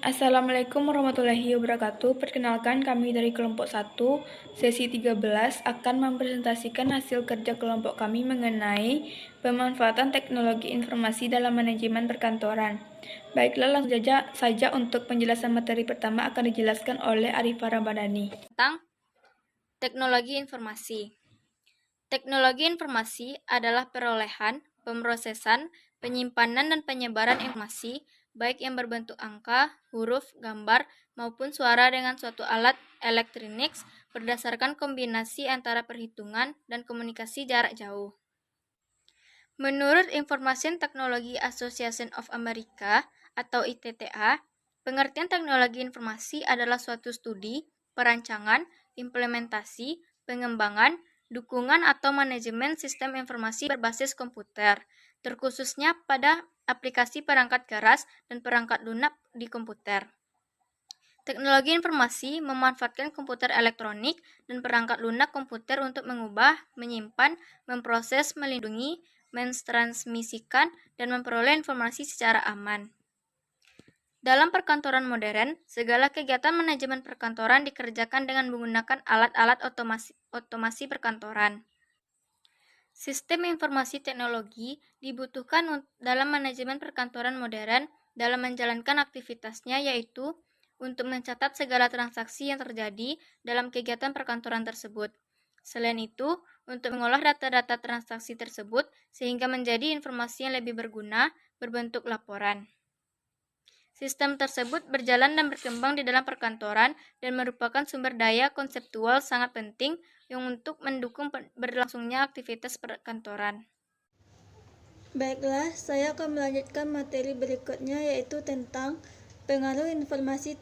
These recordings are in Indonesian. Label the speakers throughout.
Speaker 1: Assalamualaikum warahmatullahi wabarakatuh. Perkenalkan kami dari kelompok 1, sesi 13 akan mempresentasikan hasil kerja kelompok kami mengenai pemanfaatan teknologi informasi dalam manajemen perkantoran. Baiklah, langsung saja untuk penjelasan materi pertama akan dijelaskan oleh Arifah Ramadhani.
Speaker 2: Tentang teknologi informasi. Teknologi informasi adalah perolehan, pemrosesan, penyimpanan, dan penyebaran informasi, baik yang berbentuk angka, huruf, gambar, maupun suara dengan suatu alat elektronik berdasarkan kombinasi antara perhitungan dan komunikasi jarak jauh. Menurut Information Technology Association of America atau ITTA, pengertian teknologi informasi adalah suatu studi, perancangan, implementasi, pengembangan, dukungan atau manajemen sistem informasi berbasis komputer, terkhususnya pada aplikasi perangkat keras dan perangkat lunak di komputer. Teknologi informasi memanfaatkan komputer elektronik dan perangkat lunak komputer untuk mengubah, menyimpan, memproses, melindungi, mentransmisikan, dan memperoleh informasi secara aman. Dalam perkantoran modern, segala kegiatan manajemen perkantoran dikerjakan dengan menggunakan alat-alat otomasi perkantoran. Sistem informasi teknologi dibutuhkan dalam manajemen perkantoran modern dalam menjalankan aktivitasnya, yaitu untuk mencatat segala transaksi yang terjadi dalam kegiatan perkantoran tersebut. Selain itu, untuk mengolah data-data transaksi tersebut sehingga menjadi informasi yang lebih berguna berbentuk laporan. Sistem tersebut berjalan dan berkembang di dalam perkantoran dan merupakan sumber daya konseptual sangat penting yang untuk mendukung berlangsungnya aktivitas perkantoran.
Speaker 3: Baiklah, saya akan melanjutkan materi berikutnya, yaitu tentang pengaruh informasi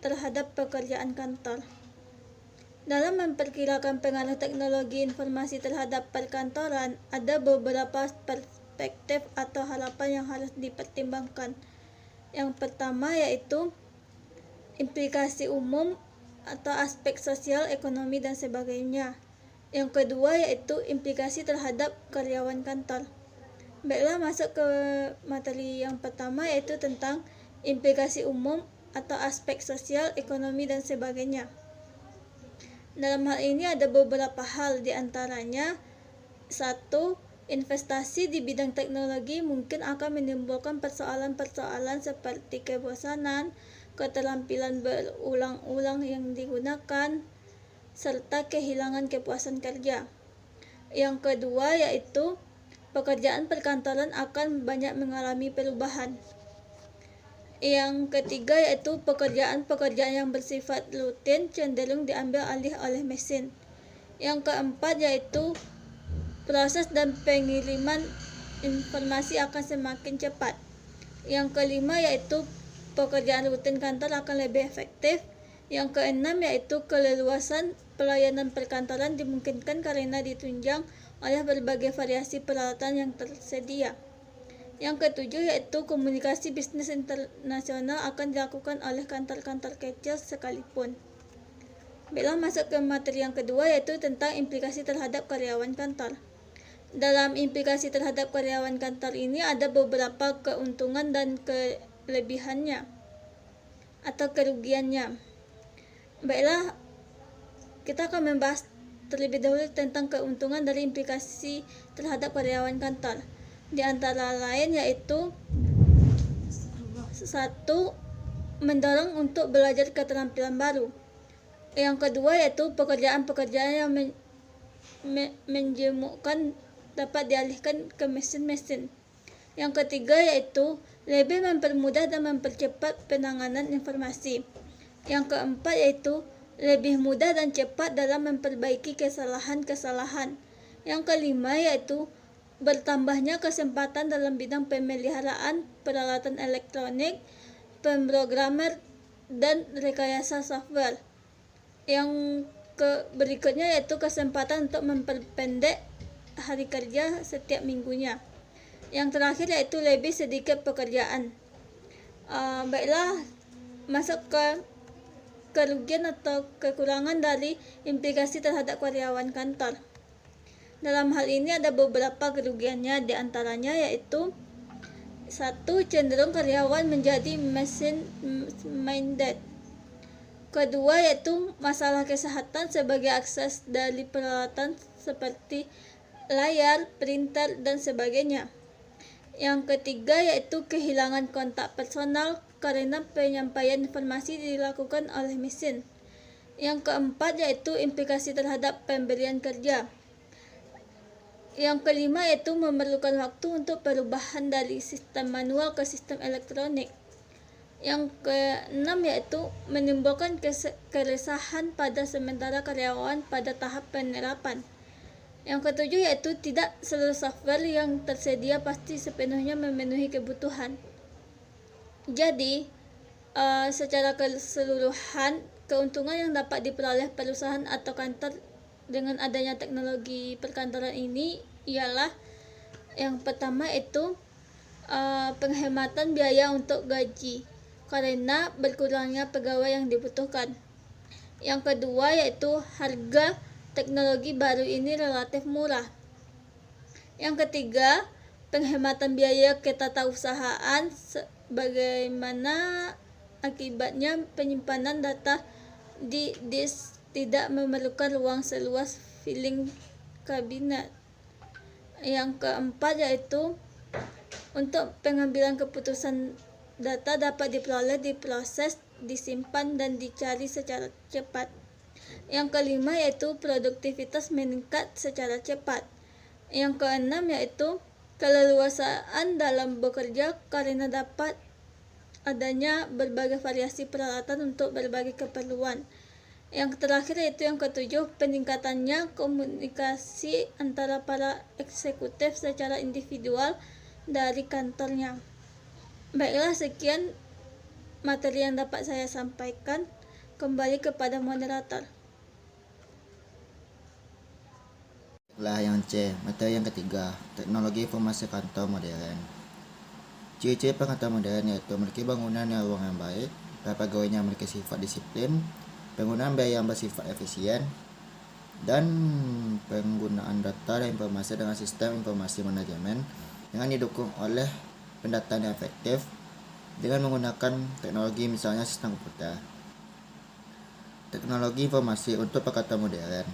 Speaker 3: terhadap pekerjaan kantor. Dalam memperkirakan pengaruh teknologi informasi terhadap perkantoran, ada beberapa perspektif atau harapan yang harus dipertimbangkan. Yang pertama yaitu implikasi umum atau aspek sosial, ekonomi, dan sebagainya. Yang kedua yaitu implikasi terhadap karyawan kantor. Baiklah, masuk ke materi yang pertama, yaitu tentang implikasi umum atau aspek sosial, ekonomi, dan sebagainya. Dalam hal ini ada beberapa hal, diantaranya: 1. Investasi di bidang teknologi mungkin akan menimbulkan persoalan-persoalan seperti kebosanan, keterampilan berulang-ulang yang digunakan, serta kehilangan kepuasan kerja. Yang kedua yaitu pekerjaan perkantoran akan banyak mengalami perubahan. Yang ketiga yaitu pekerjaan-pekerjaan yang bersifat rutin cenderung diambil alih oleh mesin. Yang keempat yaitu proses dan pengiriman informasi akan semakin cepat. Yang kelima yaitu pekerjaan rutin kantor akan lebih efektif. Yang keenam yaitu keleluasan pelayanan perkantoran dimungkinkan karena ditunjang oleh berbagai variasi peralatan yang tersedia. Yang ketujuh yaitu komunikasi bisnis internasional akan dilakukan oleh kantor-kantor kecil sekalipun. Baiklah, masuk ke materi yang kedua, yaitu tentang implikasi terhadap karyawan kantor. Dalam implikasi terhadap karyawan kantor ini ada beberapa keuntungan dan kelebihannya atau kerugiannya. Baiklah, kita akan membahas terlebih dahulu tentang keuntungan dari implikasi terhadap karyawan kantor. Di antara lain yaitu: 1. Mendorong untuk belajar keterampilan baru. Yang kedua yaitu pekerjaan-pekerjaan yang menjemukkan dapat dialihkan ke mesin-mesin. Yang ketiga yaitu lebih mempermudah dan mempercepat penanganan informasi. Yang keempat yaitu lebih mudah dan cepat dalam memperbaiki kesalahan-kesalahan. Yang kelima yaitu bertambahnya kesempatan dalam bidang pemeliharaan peralatan elektronik, pemrogramer, dan rekayasa software. Yang berikutnya yaitu kesempatan untuk memperpendek hari kerja setiap minggunya. Yang terakhir yaitu lebih sedikit pekerjaan. Baiklah, masuk ke kerugian atau kekurangan dari implikasi terhadap karyawan kantor. Dalam hal ini ada beberapa kerugiannya, diantaranya yaitu: Satu, cenderung karyawan menjadi machine-minded. Kedua, yaitu masalah kesehatan sebagai akses dari peralatan seperti layar, printer, dan sebagainya. Yang ketiga, yaitu kehilangan kontak personal karena penyampaian informasi dilakukan oleh mesin. Yang keempat, yaitu implikasi terhadap pemberian kerja. Yang kelima, yaitu memerlukan waktu untuk perubahan dari sistem manual ke sistem elektronik. Yang keenam, yaitu menimbulkan keresahan pada sementara karyawan pada tahap penerapan. Yang ketujuh, yaitu tidak seluruh software yang tersedia pasti sepenuhnya memenuhi kebutuhan. Jadi, secara keseluruhan, keuntungan yang dapat diperoleh perusahaan atau kantor dengan adanya teknologi perkantoran ini ialah yang pertama itu penghematan biaya untuk gaji karena berkurangnya pegawai yang dibutuhkan. Yang kedua, yaitu harga teknologi baru ini relatif murah. Yang ketiga, penghematan biaya ketatausahaan bagaimana akibatnya penyimpanan data di disk tidak memerlukan ruang seluas filing kabinet. Yang keempat, yaitu untuk pengambilan keputusan data dapat diperoleh, diproses, disimpan, dan dicari secara cepat. Yang kelima, yaitu produktivitas meningkat secara cepat. Yang keenam, yaitu keleluasaan dalam bekerja karena dapat adanya berbagai variasi peralatan untuk berbagai keperluan. Yang terakhir, yaitu yang ketujuh, peningkatannya komunikasi antara para eksekutif secara individual dari kantornya. Baiklah, sekian materi yang dapat saya sampaikan. Kembali kepada moderator.
Speaker 4: Yang C, materi yang ketiga, teknologi informasi kantor modern. Ciri-ciri perkantoran modern yaitu memiliki bangunan yang ruang yang baik, para pegawainya memiliki sifat disiplin, penggunaan biaya yang bersifat efisien, dan penggunaan data dan informasi dengan sistem informasi manajemen dengan didukung oleh pendataan yang efektif dengan menggunakan teknologi misalnya sistem komputer. Teknologi informasi untuk perkantoran modern.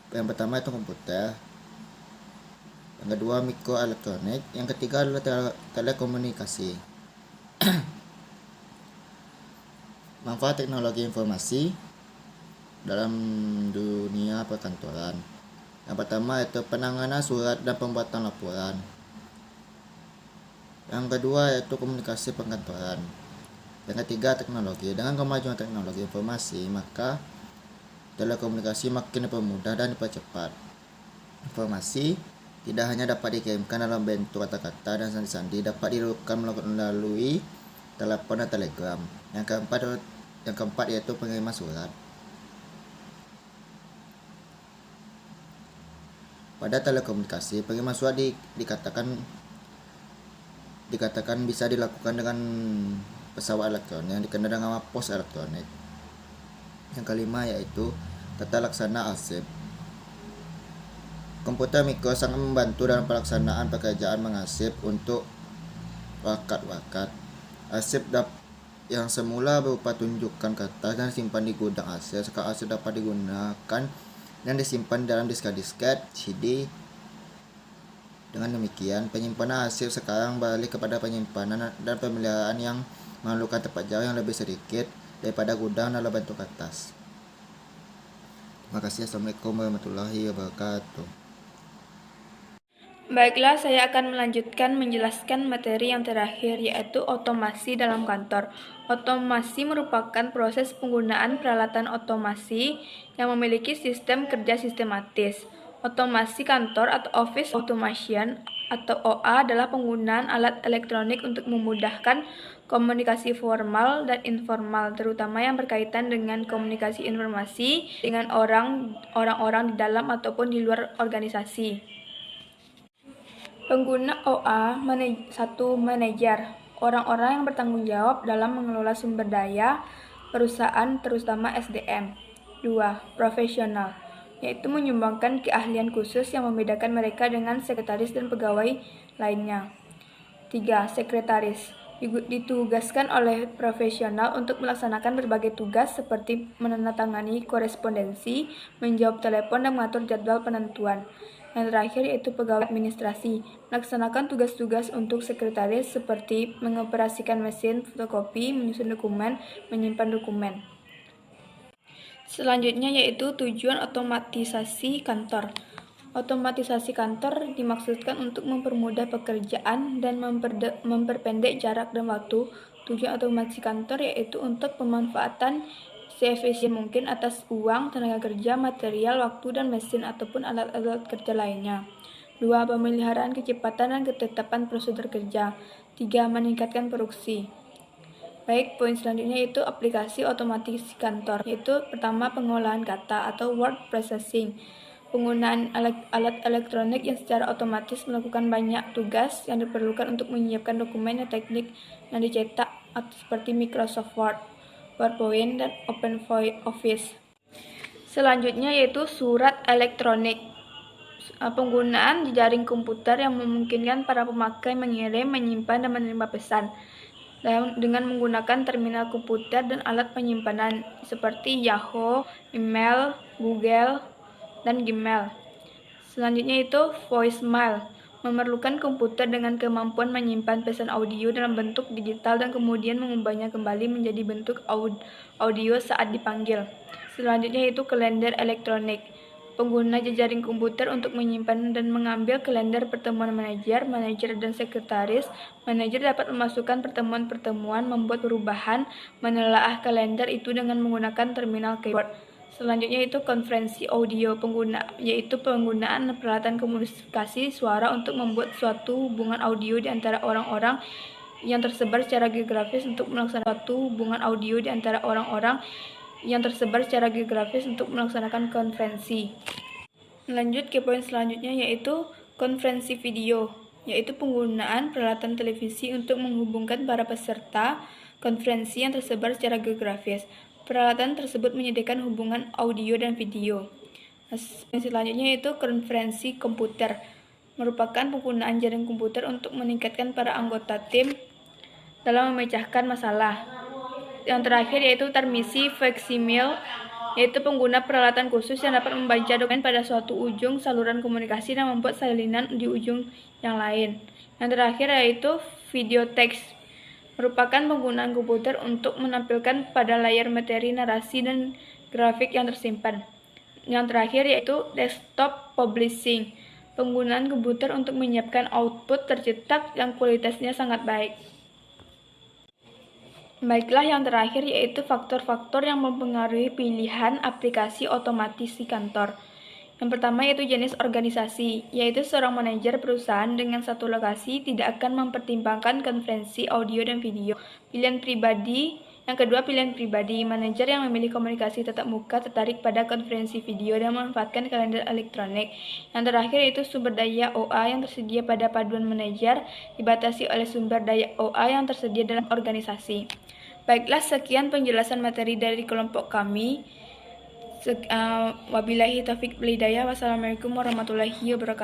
Speaker 4: Yang pertama itu komputer, yang kedua mikroelektronik, yang ketiga adalah telekomunikasi. Manfaat teknologi informasi dalam dunia perkantoran. Yang pertama itu penanganan surat dan pembuatan laporan. Yang kedua yaitu komunikasi perkantoran. Yang ketiga teknologi. Dengan kemajuan teknologi informasi, maka telekomunikasi makin dipermudah dan dipercepat. Informasi tidak hanya dapat dikirimkan dalam bentuk kata-kata dan sandi-sandi, dapat dilakukan melalui telepon dan telegram. Yang keempat yaitu pengiriman surat. Pada telekomunikasi, pengiriman surat dikatakan bisa dilakukan dengan pesawat elektronik yang dikenal dengan pos elektronik. Yang kelima yaitu tata laksana arsip. Komputer mikro sangat membantu dalam pelaksanaan pekerjaan mengarsip untuk wakat-wakat. Arsip yang semula berupa tunjukkan kertas dan disimpan di gudang arsip, sekarang arsip dapat digunakan dan disimpan dalam disket CD. Dengan demikian, penyimpanan arsip sekarang balik kepada penyimpanan dan pemeliharaan yang memerlukan tempat jauh yang lebih sedikit daripada gudang dalam bentuk kertas. Terima kasih. Assalamualaikum warahmatullahi wabarakatuh.
Speaker 1: Baiklah, saya akan melanjutkan menjelaskan materi yang terakhir, yaitu otomasi dalam kantor. Otomasi merupakan proses penggunaan peralatan otomasi yang memiliki sistem kerja sistematis. Otomasi kantor atau Office Automation atau OA adalah penggunaan alat elektronik untuk memudahkan komunikasi formal dan informal, terutama yang berkaitan dengan komunikasi informasi dengan orang-orang di dalam ataupun di luar organisasi. Pengguna OA, satu manajer, orang-orang yang bertanggung jawab dalam mengelola sumber daya perusahaan terutama SDM. 2. Profesional, yaitu menyumbangkan keahlian khusus yang membedakan mereka dengan sekretaris dan pegawai lainnya. 3. Sekretaris ditugaskan oleh profesional untuk melaksanakan berbagai tugas seperti menandatangani korespondensi, menjawab telepon, dan mengatur jadwal penentuan. Yang terakhir yaitu pegawai administrasi, melaksanakan tugas-tugas untuk sekretaris seperti mengoperasikan mesin fotokopi, menyusun dokumen, menyimpan dokumen. Selanjutnya yaitu tujuan otomatisasi kantor. Otomatisasi kantor dimaksudkan untuk mempermudah pekerjaan dan memperpendek jarak dan waktu. Tujuan otomatisasi kantor yaitu untuk pemanfaatan seefisien mungkin atas uang, tenaga kerja, material, waktu, dan mesin ataupun alat-alat kerja lainnya. 2. Pemeliharaan kecepatan dan ketetapan prosedur kerja. 3. Meningkatkan produksi. Baik, poin selanjutnya yaitu aplikasi otomatisasi kantor, yaitu pertama pengolahan kata atau word processing. Penggunaan alat elektronik yang secara otomatis melakukan banyak tugas yang diperlukan untuk menyiapkan dokumen dan teknik yang dicetak seperti Microsoft Word, PowerPoint, dan OpenOffice. Selanjutnya yaitu surat elektronik. Penggunaan jejaring komputer yang memungkinkan para pemakai mengirim, menyimpan, dan menerima pesan dengan menggunakan terminal komputer dan alat penyimpanan seperti Yahoo, email, Google, dan Gmail. Selanjutnya itu voicemail, memerlukan komputer dengan kemampuan menyimpan pesan audio dalam bentuk digital dan kemudian mengubahnya kembali menjadi bentuk audio saat dipanggil. Selanjutnya itu kalender elektronik, pengguna jejaring komputer untuk menyimpan dan mengambil kalender pertemuan manajer, dan sekretaris. Manajer dapat memasukkan pertemuan-pertemuan, membuat perubahan, menelaah kalender itu dengan menggunakan terminal keyboard. Selanjutnya itu konferensi audio, yaitu penggunaan peralatan komunikasi suara untuk membuat suatu hubungan audio di antara orang-orang yang tersebar secara geografis untuk melaksanakan konferensi. Lanjut ke poin selanjutnya yaitu konferensi video, yaitu penggunaan peralatan televisi untuk menghubungkan para peserta konferensi yang tersebar secara geografis. Peralatan tersebut menyediakan hubungan audio dan video. Selanjutnya yaitu konferensi komputer, merupakan penggunaan jaring komputer untuk meningkatkan para anggota tim dalam memecahkan masalah. Yang terakhir yaitu transmisi faksimil, yaitu pengguna peralatan khusus yang dapat membaca dokumen pada suatu ujung saluran komunikasi dan membuat salinan di ujung yang lain. Yang terakhir yaitu video teks, merupakan penggunaan komputer untuk menampilkan pada layar materi narasi dan grafik yang tersimpan. Yang terakhir yaitu desktop publishing, penggunaan komputer untuk menyiapkan output tercetak yang kualitasnya sangat baik. Baiklah, yang terakhir yaitu faktor-faktor yang mempengaruhi pilihan aplikasi otomatisasi kantor. Yang pertama yaitu jenis organisasi, yaitu seorang manajer perusahaan dengan satu lokasi tidak akan mempertimbangkan konferensi audio dan video. Yang kedua pilihan pribadi, manajer yang memilih komunikasi tatap muka tertarik pada konferensi video dan memanfaatkan kalender elektronik. Yang terakhir yaitu sumber daya OA yang tersedia pada paduan manajer dibatasi oleh sumber daya OA yang tersedia dalam organisasi. Baiklah, sekian penjelasan materi dari kelompok kami. Wabillahi taufiq wal hidayah. Wassalamualaikum warahmatullahi wabarakatuh.